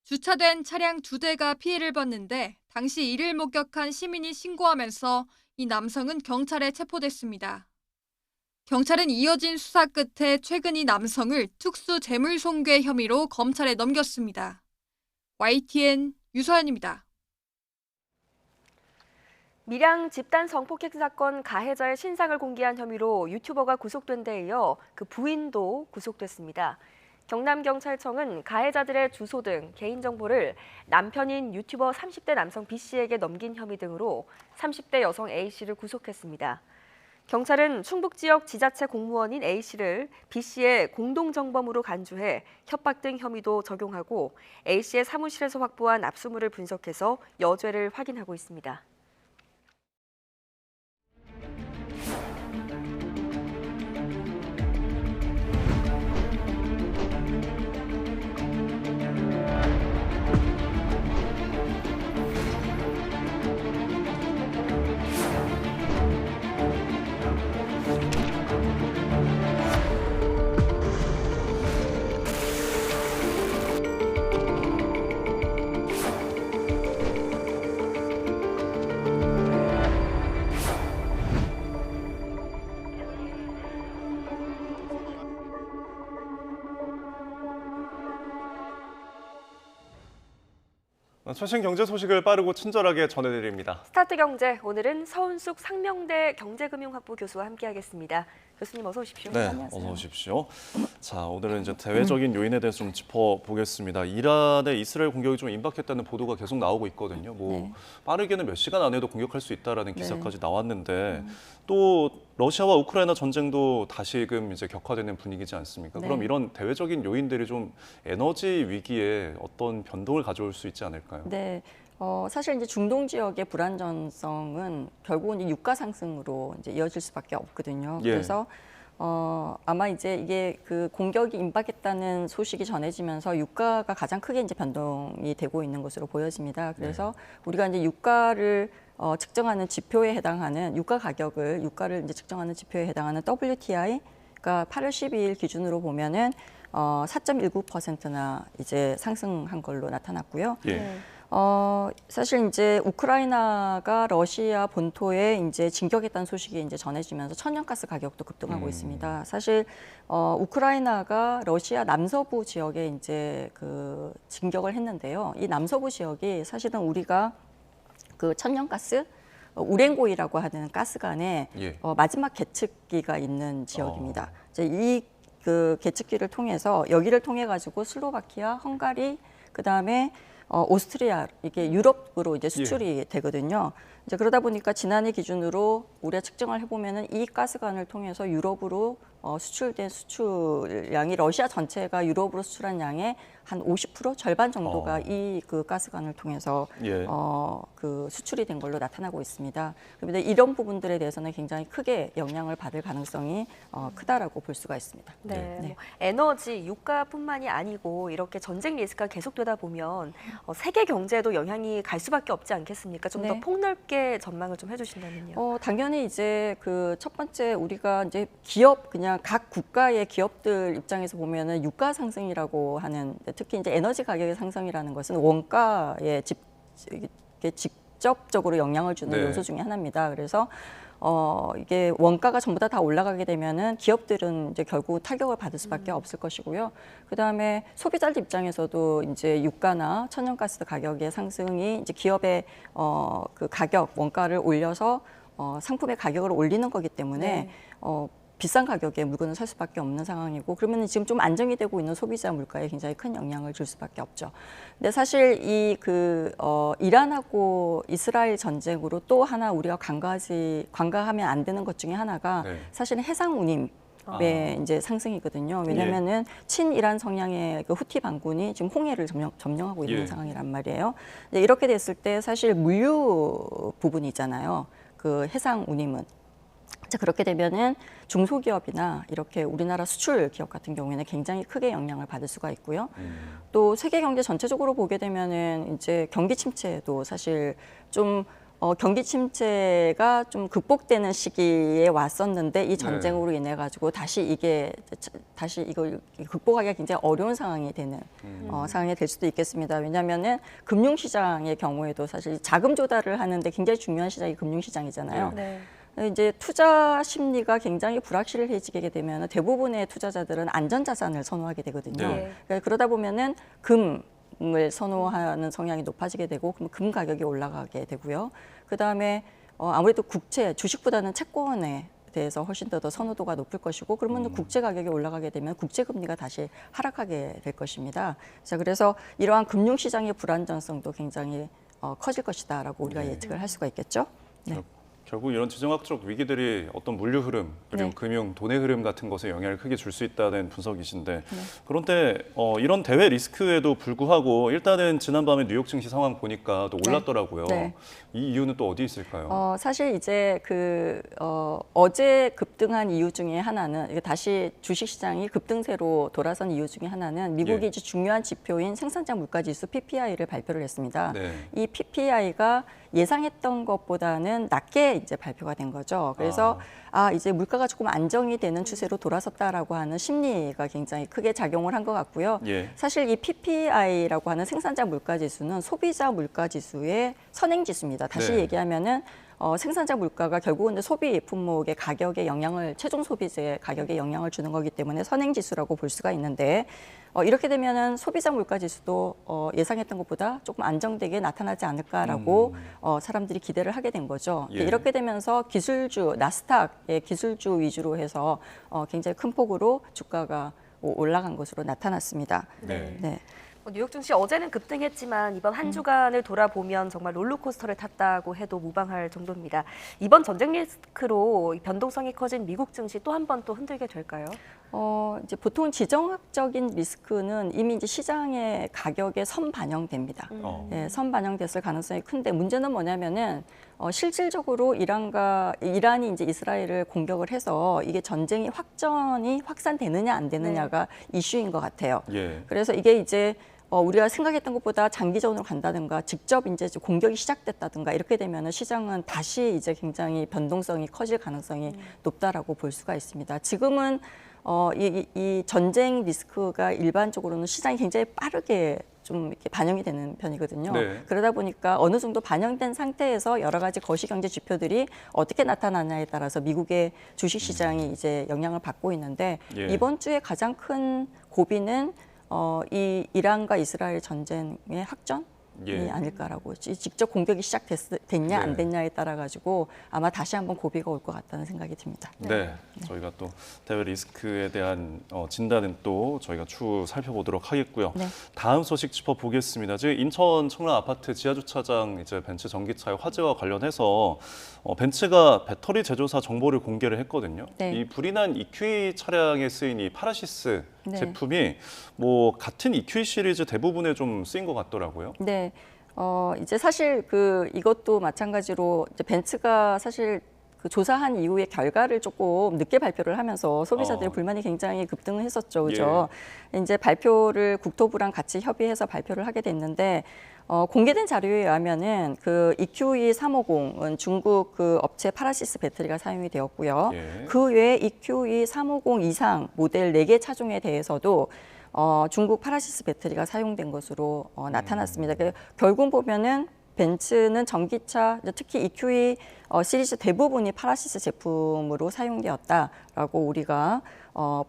Speaker 19: 주차된 차량 2대가 피해를 봤는데 당시 이를 목격한 시민이 신고하면서 이 남성은 경찰에 체포됐습니다. 경찰은 이어진 수사 끝에 최근 이 남성을 특수재물손괴 혐의로 검찰에 넘겼습니다. YTN 유서연입니다.
Speaker 2: 밀양 집단 성폭행 사건 가해자의 신상을 공개한 혐의로 유튜버가 구속된 데 이어 그 부인도 구속됐습니다. 경남경찰청은 가해자들의 주소 등 개인정보를 남편인 유튜버 30대 남성 B씨에게 넘긴 혐의 등으로 30대 여성 A씨를 구속했습니다. 경찰은 충북 지역 지자체 공무원인 A씨를 B씨의 공동정범으로 간주해 협박 등 혐의도 적용하고 A씨의 사무실에서 확보한 압수물을 분석해서 여죄를 확인하고 있습니다.
Speaker 1: 최신 경제 소식을 빠르고 친절하게 전해드립니다.
Speaker 2: 스타트 경제, 오늘은 서은숙 상명대 경제금융학부 교수와 함께하겠습니다. 교수님 어서 오십시오.
Speaker 1: 네,
Speaker 2: 안녕하세요.
Speaker 1: 어서 오십시오. 자, 오늘은 이제 대외적인 요인에 대해서 좀 짚어보겠습니다. 이란의 이스라엘 공격이 좀 임박했다는 보도가 계속 나오고 있거든요. 뭐 빠르게는 몇 시간 안에도 공격할 수 있다라는 기사까지 나왔는데 또 러시아와 우크라이나 전쟁도 다시금 이제 격화되는 분위기지 않습니까? 그럼 이런 대외적인 요인들이 좀 에너지 위기에 어떤 변동을 가져올 수 있지 않을까요?
Speaker 21: 네. 사실 이제 중동 지역의 불안정성은 결국은 이제 유가 상승으로 이제 이어질 수밖에 없거든요. 그래서 아마 이제 이게 그 공격이 임박했다는 소식이 전해지면서 유가가 가장 크게 이제 변동이 되고 있는 것으로 보여집니다. 그래서 우리가 이제 유가를 측정하는 지표에 해당하는 유가를 이제 측정하는 지표에 해당하는 WTI가 8월 12일 기준으로 보면은 4.19%나 이제 상승한 걸로 나타났고요. 사실 이제 우크라이나가 러시아 본토에 이제 진격했다는 소식이 이제 전해지면서 천연가스 가격도 급등하고 있습니다. 사실 우크라이나가 러시아 남서부 지역에 이제 그 진격을 했는데요. 이 남서부 지역이 사실은 우리가 그 천연가스 우렝고이라고 하는 가스관에 마지막 계측기가 있는 지역입니다. 이제 이 그 계측기를 통해서 여기를 통해 가지고 슬로바키아, 헝가리, 그 다음에 오스트리아 이게 유럽으로 이제 수출이 되거든요. 이제 그러다 보니까 지난해 기준으로 우리가 측정을 해보면은 이 가스관을 통해서 유럽으로 수출된 수출량이 러시아 전체가 유럽으로 수출한 양의 한 50% 절반 정도가 이 그 가스관을 통해서 그 수출이 된 걸로 나타나고 있습니다. 그런데 이런 부분들에 대해서는 굉장히 크게 영향을 받을 가능성이 크다라고 볼 수가 있습니다.
Speaker 2: 뭐 에너지, 유가뿐만이 아니고 이렇게 전쟁 리스크가 계속되다 보면 세계 경제에도 영향이 갈 수밖에 없지 않겠습니까? 좀 더 폭넓게 전망을 좀 해주신다면요.
Speaker 21: 당연히 이제 그 첫 번째 우리가 이제 기업 그냥 각 국가의 기업들 입장에서 보면은 유가 상승이라고 하는 특히 이제 에너지 가격의 상승이라는 것은 원가에 직접적으로 영향을 주는 요소 중에 하나입니다. 그래서 이게 원가가 전부 다 올라가게 되면은 기업들은 이제 결국 타격을 받을 수밖에 없을 것이고요. 그 다음에 소비자들 입장에서도 이제 유가나 천연가스 가격의 상승이 이제 기업의 그 가격 원가를 올려서 상품의 가격을 올리는 거기 때문에 비싼 가격에 물건을 살 수밖에 없는 상황이고 그러면 지금 좀 안정이 되고 있는 소비자 물가에 굉장히 큰 영향을 줄 수밖에 없죠. 근데 사실 이 이란하고 이스라엘 전쟁으로 또 하나 우리가 간과하면 안 되는 것 중에 하나가 사실은 해상 운임의 이제 상승이거든요. 왜냐하면은 친이란 성향의 그 후티 반군이 지금 홍해를 점령하고 있는 상황이란 말이에요. 이렇게 됐을 때 사실 물류 부분이잖아요. 그 해상 운임은. 자, 그렇게 되면은 중소기업이나 이렇게 우리나라 수출 기업 같은 경우에는 굉장히 크게 영향을 받을 수가 있고요. 또 세계 경제 전체적으로 보게 되면은 이제 경기 침체도 사실 좀 경기 침체가 좀 극복되는 시기에 왔었는데 이 전쟁으로 인해 가지고 다시 이걸 극복하기가 굉장히 어려운 상황이 되는 상황이 될 수도 있겠습니다. 왜냐하면은 금융시장의 경우에도 사실 자금 조달을 하는데 굉장히 중요한 시장이 금융시장이잖아요. 이제 투자 심리가 굉장히 불확실해지게 되면 대부분의 투자자들은 안전자산을 선호하게 되거든요. 그러다 보면은 금을 선호하는 성향이 높아지게 되고 그럼 금 가격이 올라가게 되고요. 그 다음에 아무래도 주식보다는 채권에 대해서 훨씬 더 선호도가 높을 것이고 그러면 국채 가격이 올라가게 되면 국채 금리가 다시 하락하게 될 것입니다. 자, 그래서 이러한 금융시장의 불안정성도 굉장히 커질 것이다라고 우리가 예측을 할 수가 있겠죠.
Speaker 1: 결국 이런 지정학적 위기들이 어떤 물류 흐름 그리고 금융, 돈의 흐름 같은 것에 영향을 크게 줄 수 있다는 분석이신데 그런데 이런 대외 리스크에도 불구하고 일단은 지난밤에 뉴욕 증시 상황 보니까 또 올랐더라고요. 이 이유는 또 어디 있을까요?
Speaker 21: 사실 이제 어제 급등한 이유 중에 하나는 이게 다시 주식시장이 급등세로 돌아선 이유 중에 하나는 미국이 이제 중요한 지표인 생산자 물가지수 PPI를 발표를 했습니다. 이 PPI가 예상했던 것보다는 낮게 이제 발표가 된 거죠. 그래서 이제 물가가 조금 안정이 되는 추세로 돌아섰다라고 하는 심리가 굉장히 크게 작용을 한 것 같고요. 사실 이 PPI라고 하는 생산자 물가지수는 소비자 물가지수의 선행지수입니다. 다시 얘기하면은 생산자 물가가 결국은 이제 소비 품목의 가격에 영향을 최종 소비재 가격에 영향을 주는 거기 때문에 선행 지수라고 볼 수가 있는데 이렇게 되면은 소비자 물가 지수도 예상했던 것보다 조금 안정되게 나타나지 않을까라고 사람들이 기대를 하게 된 거죠.
Speaker 1: 예.
Speaker 21: 이렇게 되면서 기술주 나스닥의 기술주 위주로 해서 굉장히 큰 폭으로 주가가 올라간 것으로 나타났습니다.
Speaker 1: 네.
Speaker 2: 뉴욕 증시 어제는 급등했지만 이번 한 주간을 돌아보면 정말 롤러코스터를 탔다고 해도 무방할 정도입니다. 이번 전쟁 리스크로 변동성이 커진 미국 증시 또 한 번 또 흔들게 될까요?
Speaker 21: 이제 보통 지정학적인 리스크는 이미 이제 시장의 가격에 선반영됩니다. 예, 선반영됐을 가능성이 큰데 문제는 뭐냐면은 실질적으로 이란이 이제 이스라엘을 공격을 해서 이게 전쟁이 확산되느냐 안 되느냐가 이슈인 것 같아요.
Speaker 1: 예.
Speaker 21: 그래서 이게 이제 우리가 생각했던 것보다 장기전으로 간다든가 직접 이제 공격이 시작됐다든가 이렇게 되면은 시장은 다시 이제 굉장히 변동성이 커질 가능성이 높다라고 볼 수가 있습니다. 지금은 이 전쟁 리스크가 일반적으로는 시장이 굉장히 빠르게 좀 이렇게 반영이 되는 편이거든요.
Speaker 1: 네.
Speaker 21: 그러다 보니까 어느 정도 반영된 상태에서 여러 가지 거시경제 지표들이 어떻게 나타나냐에 따라서 미국의 주식시장이 이제 영향을 받고 있는데
Speaker 1: 예.
Speaker 21: 이번 주에 가장 큰 고비는 이 이란과 이스라엘 전쟁의 확전이 아닐까라고 직접 공격이 시작됐냐 안 됐냐에 따라 가지고 아마 다시 한번 고비가 올 것 같다는 생각이 듭니다.
Speaker 1: 네, 저희가 또 대외 리스크에 대한 진단은 또 저희가 추후 살펴보도록 하겠고요.
Speaker 21: 네.
Speaker 1: 다음 소식 짚어보겠습니다. 지금 인천 청라 아파트 지하 주차장 이제 벤츠 전기차의 화재와 관련해서 벤츠가 배터리 제조사 정보를 공개를 했거든요.
Speaker 21: 네.
Speaker 1: 이 불이 난 EQE 차량에 쓰인 이 파라시스
Speaker 21: 네.
Speaker 1: 제품이 뭐 같은 EQE 시리즈 대부분에 좀 쓰인 것 같더라고요.
Speaker 21: 네, 이제 사실 이것도 마찬가지로 이제 벤츠가 사실 그 조사한 이후의 결과를 조금 늦게 발표를 하면서 소비자들의 불만이 굉장히 급등을 했었죠, 그죠? 이제 발표를 국토부랑 같이 협의해서 발표를 하게 됐는데 공개된 자료에 의하면은 그 EQE 350은 중국 그 업체 파라시스 배터리가 사용이 되었고요. 그 외에 EQE 350 이상 모델 4개 차종에 대해서도 중국 파라시스 배터리가 사용된 것으로 나타났습니다. 결국 보면은 벤츠는 전기차, 특히 EQE 시리즈 대부분이 파라시스 제품으로 사용되었다라고 우리가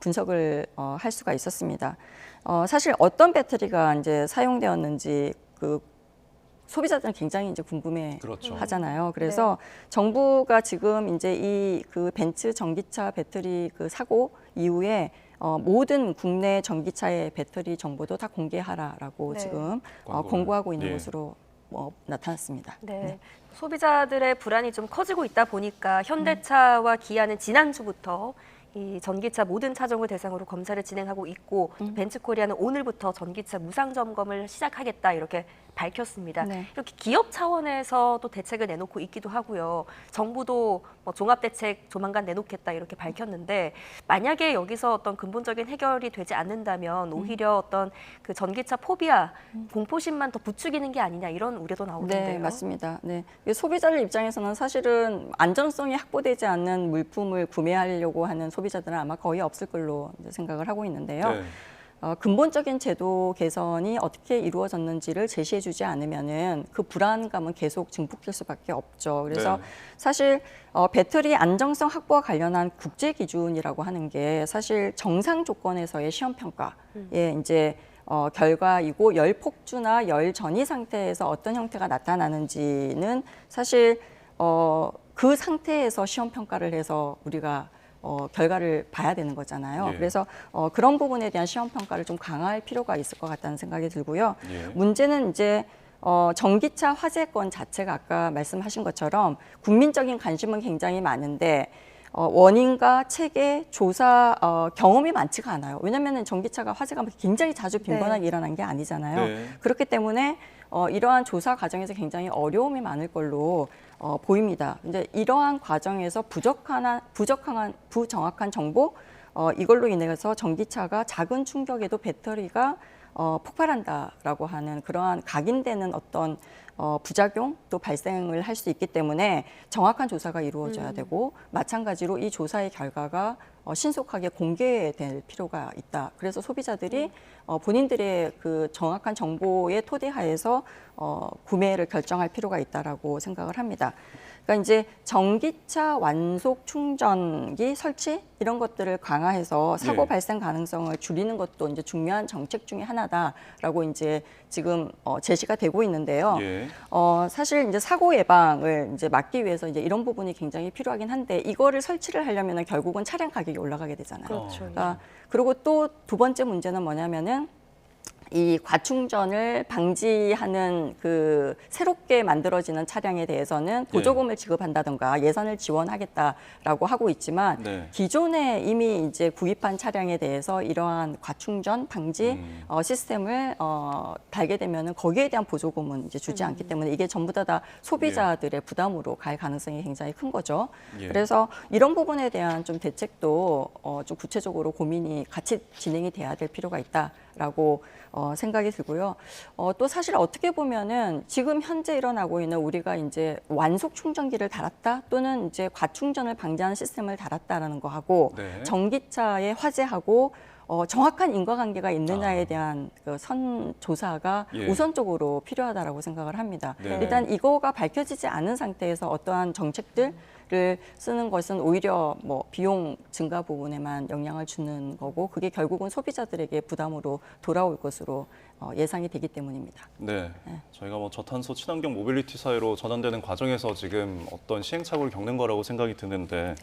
Speaker 21: 분석을 할 수가 있었습니다. 사실 어떤 배터리가 이제 사용되었는지 소비자들은 굉장히 이제 궁금해 하잖아요. 그래서 정부가 지금 이제 이 벤츠 전기차 배터리 사고 이후에 모든 국내 전기차의 배터리 정보도 다 공개하라라고 지금 권고하고 있는 것으로 나타났습니다.
Speaker 2: 네. 소비자들의 불안이 좀 커지고 있다 보니까 현대차와 기아는 지난주부터 이 전기차 모든 차종을 대상으로 검사를 진행하고 있고 벤츠코리아는 오늘부터 전기차 무상 점검을 시작하겠다 이렇게 밝혔습니다.
Speaker 21: 네.
Speaker 2: 이렇게 기업 차원에서 또 대책을 내놓고 있기도 하고요. 정부도 종합 대책 조만간 내놓겠다 이렇게 밝혔는데 만약에 여기서 어떤 근본적인 해결이 되지 않는다면 오히려 어떤 그 전기차 포비아, 공포심만 더 부추기는 게 아니냐 이런 우려도 나오는데요.
Speaker 21: 네, 맞습니다. 네, 소비자들 입장에서는 사실은 안전성이 확보되지 않는 물품을 구매하려고 하는 소비자들은 아마 거의 없을 걸로 생각을 하고 있는데요.
Speaker 1: 네.
Speaker 21: 근본적인 제도 개선이 어떻게 이루어졌는지를 제시해주지 않으면은 그 불안감은 계속 증폭될 수밖에 없죠. 그래서 사실 배터리 안정성 확보와 관련한 국제 기준이라고 하는 게 사실 정상 조건에서의 시험 평가에 이제 결과이고 열 폭주나 열 전이 상태에서 어떤 형태가 나타나는지는 사실 그 상태에서 시험 평가를 해서 우리가 결과를 봐야 되는 거잖아요. 그래서 그런 부분에 대한 시험 평가를 좀 강화할 필요가 있을 것 같다는 생각이 들고요. 문제는 이제 전기차 화재건 자체가 아까 말씀하신 것처럼 국민적인 관심은 굉장히 많은데 원인과 체계, 조사 경험이 많지가 않아요. 왜냐하면 전기차가 화재가 굉장히 자주 빈번하게 일어난 게 아니잖아요. 그렇기 때문에 이러한 조사 과정에서 굉장히 어려움이 많을 걸로 보입니다. 이제 이러한 과정에서 부정확한 정보 이걸로 인해서 전기차가 작은 충격에도 배터리가 폭발한다라고 하는 그러한 각인되는 어떤 부작용도 발생을 할 수 있기 때문에 정확한 조사가 이루어져야 되고 마찬가지로 이 조사의 결과가 신속하게 공개될 필요가 있다. 그래서 소비자들이 본인들의 그 정확한 정보의 토대하에서 구매를 결정할 필요가 있다라고 생각을 합니다. 그러니까 이제 전기차 완속 충전기 설치 이런 것들을 강화해서 사고 발생 가능성을 줄이는 것도 이제 중요한 정책 중에 하나다라고 이제 지금 제시가 되고 있는데요. 사실 이제 사고 예방을 이제 막기 위해서 이제 이런 부분이 굉장히 필요하긴 한데 이거를 설치를 하려면은 결국은 차량 가격이 올라가게 되잖아요.
Speaker 2: 그렇죠.
Speaker 21: 그러니까 그리고 또 두 번째 문제는 뭐냐면은 이 과충전을 방지하는 그 새롭게 만들어지는 차량에 대해서는 보조금을 지급한다든가 예산을 지원하겠다라고 하고 있지만 기존에 이미 이제 구입한 차량에 대해서 이러한 과충전 방지 시스템을 달게 되면은 거기에 대한 보조금은 이제 주지 않기 때문에 이게 전부 다 소비자들의 부담으로 갈 가능성이 굉장히 큰 거죠. 그래서 이런 부분에 대한 좀 대책도 좀 구체적으로 고민이 같이 진행이 돼야 될 필요가 있다라고 생각이 들고요. 또 사실 어떻게 보면은 지금 현재 일어나고 있는 우리가 이제 완속 충전기를 달았다 또는 이제 과충전을 방지하는 시스템을 달았다라는 거하고 전기차의 화재하고 정확한 인과관계가 있느냐에 대한 그 선 조사가 우선적으로 필요하다라고 생각을 합니다. 일단 이거가 밝혀지지 않은 상태에서 어떠한 정책들을 쓰는 것은 오히려 뭐 비용 증가 부분에만 영향을 주는 거고 그게 결국은 소비자들에게 부담으로 돌아올 것으로 예상이 되기 때문입니다.
Speaker 1: 저희가 뭐 저탄소 친환경 모빌리티 사회로 전환되는 과정에서 지금 어떤 시행착오를 겪는 거라고 생각이 드는데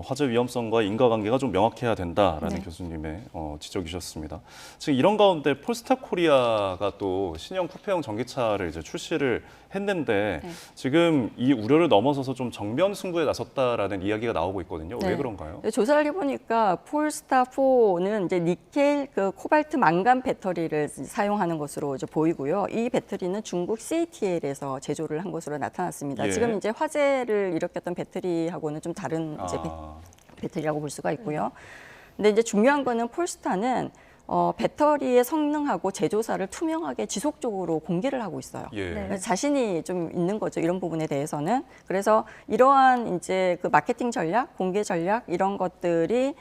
Speaker 1: 화재 위험성과 인과관계가 좀 명확해야 된다라는 교수님의 지적이셨습니다. 지금 이런 가운데 폴스타 코리아가 또 신형 쿠페형 전기차를 이제 출시를 했는데 지금 이 우려를 넘어서서 좀 정면 승부에 나섰다라는 이야기가 나오고 있거든요. 왜 그런가요?
Speaker 21: 조사를 해보니까 폴스타4는 이제 니켈, 그 코발트 망간 배터리를 사용하는 것으로 이제 보이고요. 이 배터리는 중국 CATL에서 제조를 한 것으로 나타났습니다. 지금 이제 화재를 일으켰던 배터리하고는 좀 다른 이제 배터리라고 볼 수가 있고요. 근데 이제 중요한 거는 폴스타는 배터리의 성능하고 제조사를 투명하게 지속적으로 공개를 하고 있어요. 자신이 좀 있는 거죠. 이런 부분에 대해서는. 그래서 이러한 이제 그 마케팅 전략, 공개 전략 이런 것들이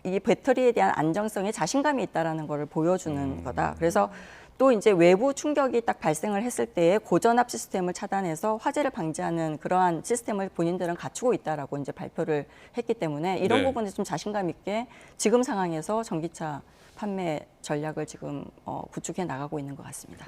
Speaker 21: 이 배터리에 대한 안정성에 자신감이 있다라는 것을 보여주는 거다. 그래서 또 이제 외부 충격이 딱 발생을 했을 때 고전압 시스템을 차단해서 화재를 방지하는 그러한 시스템을 본인들은 갖추고 있다라고 이제 발표를 했기 때문에 이런 부분에 좀 자신감 있게 지금 상황에서 전기차 판매 전략을 지금 구축해 나가고 있는 것 같습니다.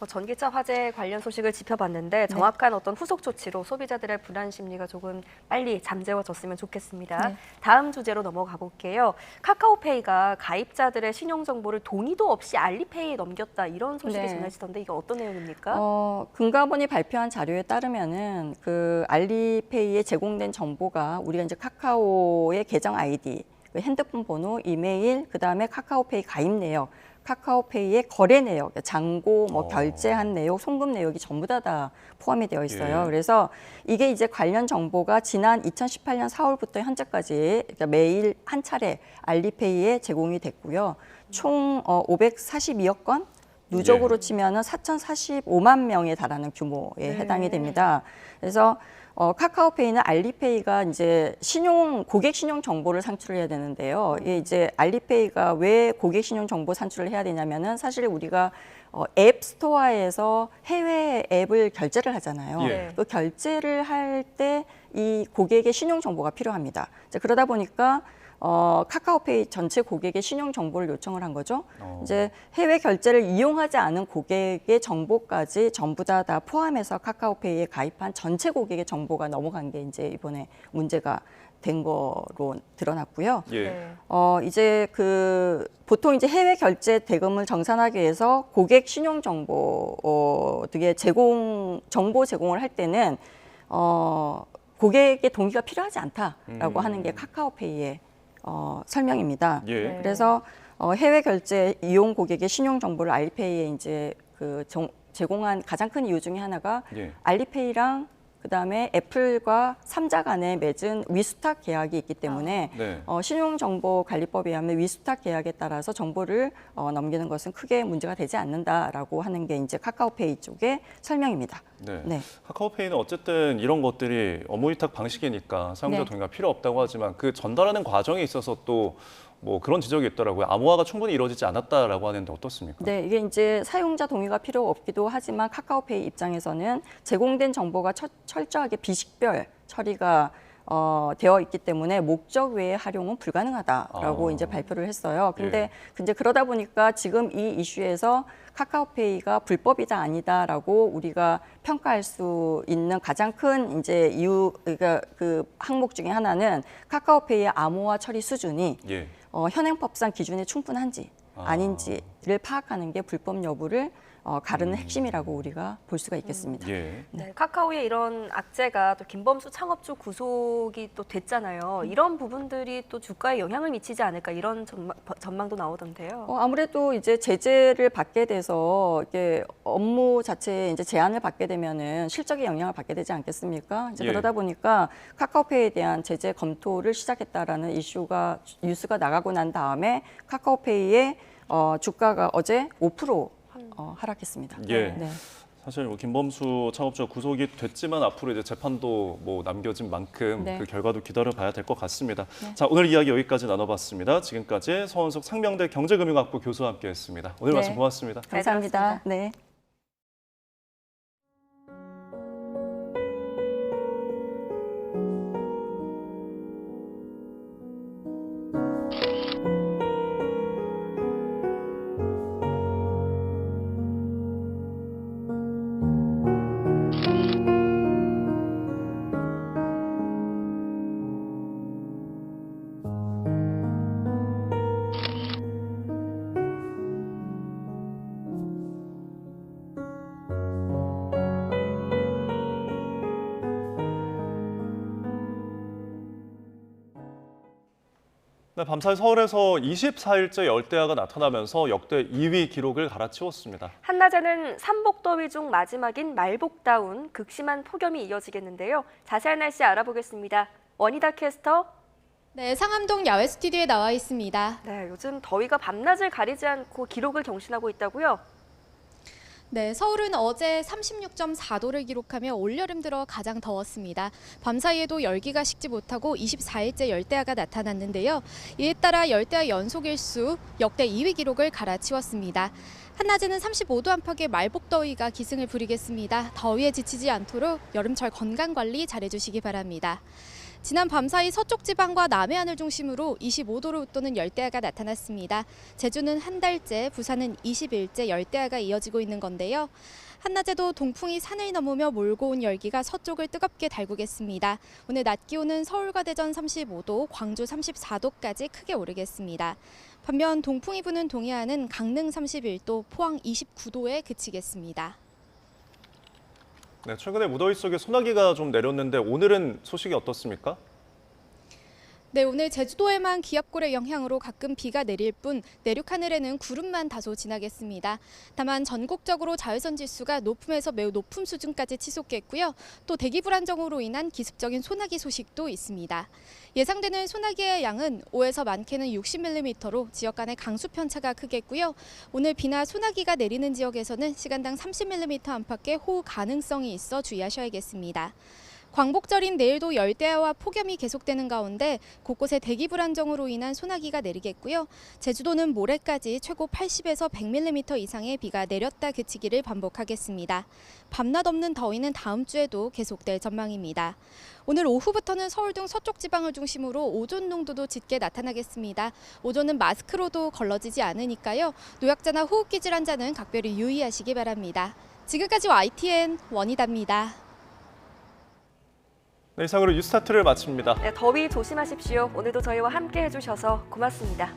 Speaker 2: 전기차 화재 관련 소식을 짚어봤는데 정확한 어떤 후속 조치로 소비자들의 불안 심리가 조금 빨리 잠재워졌으면 좋겠습니다. 다음 주제로 넘어가 볼게요. 카카오페이가 가입자들의 신용 정보를 동의도 없이 알리페이에 넘겼다 이런 소식이 전해지던데 이게 어떤 내용입니까?
Speaker 21: 금감원이 발표한 자료에 따르면은 그 알리페이에 제공된 정보가 우리가 이제 카카오의 계정 아이디 핸드폰 번호, 이메일, 그다음에 카카오페이 가입 내역, 카카오페이의 거래 내역, 장고, 뭐 결제한 내역, 송금 내역이 전부 다 포함이 되어 있어요. 그래서 이게 이제 관련 정보가 지난 2018년 4월부터 현재까지 그러니까 매일 한 차례 알리페이에 제공이 됐고요. 총 542억 건, 누적으로 치면은 4,045만 명에 달하는 규모에 해당이 됩니다. 그래서 카카오페이는 알리페이가 이제 고객 신용 정보를 산출해야 되는데요. 이게 이제 알리페이가 왜 고객 신용 정보 산출을 해야 되냐면은 사실 우리가 앱 스토어에서 해외 앱을 결제를 하잖아요. 그 결제를 할 때 이 고객의 신용 정보가 필요합니다. 그러다 보니까 카카오페이 전체 고객의 신용 정보를 요청을 한 거죠. 이제 해외 결제를 이용하지 않은 고객의 정보까지 전부 다 포함해서 카카오페이에 가입한 전체 고객의 정보가 넘어간 게 이제 이번에 문제가 된 거로 드러났고요. 이제 그 보통 이제 해외 결제 대금을 정산하기 위해서 고객 신용 정보 되게 정보 제공을 할 때는 고객의 동의가 필요하지 않다라고 하는 게 카카오페이의 설명입니다. 그래서 해외 결제 이용 고객의 신용 정보를 알리페이에 이제 제공한 가장 큰 이유 중에 하나가 알리페이랑 그다음에 애플과 3자 간에 맺은 위수탁 계약이 있기 때문에
Speaker 1: 네.
Speaker 21: 신용정보관리법에 의하면 위수탁 계약에 따라서 정보를 넘기는 것은 크게 문제가 되지 않는다라고 하는 게 이제 카카오페이 쪽의 설명입니다.
Speaker 1: 네.
Speaker 21: 네.
Speaker 1: 카카오페이는 어쨌든 이런 것들이 업무위탁 방식이니까 사용자
Speaker 21: 네.
Speaker 1: 동의가 필요 없다고 하지만 그 전달하는 과정에 있어서 또 뭐 그런 지적이 있더라고요. 암호화가 충분히 이루어지지 않았다라고 하는데 어떻습니까?
Speaker 21: 네, 이게 이제 사용자 동의가 필요 없기도 하지만 카카오페이 입장에서는 제공된 정보가 철저하게 비식별 처리가 되어 있기 때문에 목적 외의 활용은 불가능하다라고 이제 발표를 했어요. 근데 이제 그러다 보니까 지금 이 이슈에서 카카오페이가 불법이다 아니다라고 우리가 평가할 수 있는 가장 큰 이제 이유, 그러니까 그 항목 중에 하나는 카카오페이의 암호화 처리 수준이 현행법상 기준에 충분한지 아닌지를 파악하는 게 불법 여부를 가르는 핵심이라고 우리가 볼 수가 있겠습니다.
Speaker 1: 예.
Speaker 2: 네, 카카오의 이런 악재가 또 김범수 창업주 구속이 또 됐잖아요. 이런 부분들이 또 주가에 영향을 미치지 않을까 이런 전망도 나오던데요.
Speaker 21: 아무래도 이제 제재를 받게 돼서 이게 업무 자체에 이제 제한을 받게 되면은 실적에 영향을 받게 되지 않겠습니까? 이제 그러다 보니까 카카오페이에 대한 제재 검토를 시작했다라는 뉴스가 나가고 난 다음에 카카오페이의 주가가 어제 5% 하락했습니다.
Speaker 1: 예.
Speaker 21: 네.
Speaker 1: 사실 뭐 김범수 창업주가 구속이 됐지만 앞으로 이제 재판도 뭐 남겨진 만큼 그 결과도 기다려봐야 될 것 같습니다. 자, 오늘 이야기 여기까지 나눠봤습니다. 지금까지 서원석 상명대 경제금융학부 교수와 함께했습니다. 오늘 말씀 고맙습니다.
Speaker 21: 감사합니다. 네.
Speaker 1: 네, 밤사이 서울에서 24일째 열대야가 나타나면서 역대 2위 기록을 갈아치웠습니다.
Speaker 2: 한낮에는 삼복더위 중 마지막인 말복다운 극심한 폭염이 이어지겠는데요. 자세한 날씨 알아보겠습니다. 원희다 캐스터.
Speaker 4: 네, 상암동 야외 스튜디오에 나와 있습니다.
Speaker 2: 네, 요즘 더위가 밤낮을 가리지 않고 기록을 경신하고 있다고요?
Speaker 4: 네, 서울은 어제 36.4도를 기록하며 올여름 들어 가장 더웠습니다. 밤사이에도 열기가 식지 못하고 24일째 열대야가 나타났는데요. 이에 따라 열대야 연속 일수 역대 2위 기록을 갈아치웠습니다. 한낮에는 35도 안팎의 말복더위가 기승을 부리겠습니다. 더위에 지치지 않도록 여름철 건강관리 잘해주시기 바랍니다. 지난 밤사이 서쪽 지방과 남해안을 중심으로 25도를 웃도는 열대야가 나타났습니다. 제주는 한 달째, 부산은 20일째 열대야가 이어지고 있는 건데요. 한낮에도 동풍이 산을 넘으며 몰고 온 열기가 서쪽을 뜨겁게 달구겠습니다. 오늘 낮 기온은 서울과 대전 35도, 광주 34도까지 크게 오르겠습니다. 반면 동풍이 부는 동해안은 강릉 31도, 포항 29도에 그치겠습니다.
Speaker 1: 네, 최근에 무더위 속에 소나기가 좀 내렸는데 오늘은 소식이 어떻습니까?
Speaker 4: 네, 오늘 제주도에만 기압골의 영향으로 가끔 비가 내릴 뿐 내륙 하늘에는 구름만 다소 지나겠습니다. 다만 전국적으로 자외선 지수가 높음에서 매우 높음 수준까지 치솟겠고요. 또 대기 불안정으로 인한 기습적인 소나기 소식도 있습니다. 예상되는 소나기의 양은 5에서 많게는 60mm로 지역 간의 강수 편차가 크겠고요. 오늘 비나 소나기가 내리는 지역에서는 시간당 30mm 안팎의 호우 가능성이 있어 주의하셔야겠습니다. 광복절인 내일도 열대야와 폭염이 계속되는 가운데 곳곳에 대기 불안정으로 인한 소나기가 내리겠고요. 제주도는 모레까지 최고 80에서 100mm 이상의 비가 내렸다 그치기를 반복하겠습니다. 밤낮 없는 더위는 다음 주에도 계속될 전망입니다. 오늘 오후부터는 서울 등 서쪽 지방을 중심으로 오존 농도도 짙게 나타나겠습니다. 오존은 마스크로도 걸러지지 않으니까요. 노약자나 호흡기 질환자는 각별히 유의하시기 바랍니다. 지금까지 YTN 원희다입니다.
Speaker 1: 네, 이상으로 뉴스타트를 마칩니다.
Speaker 2: 네, 더위 조심하십시오. 오늘도 저희와 함께 해주셔서 고맙습니다.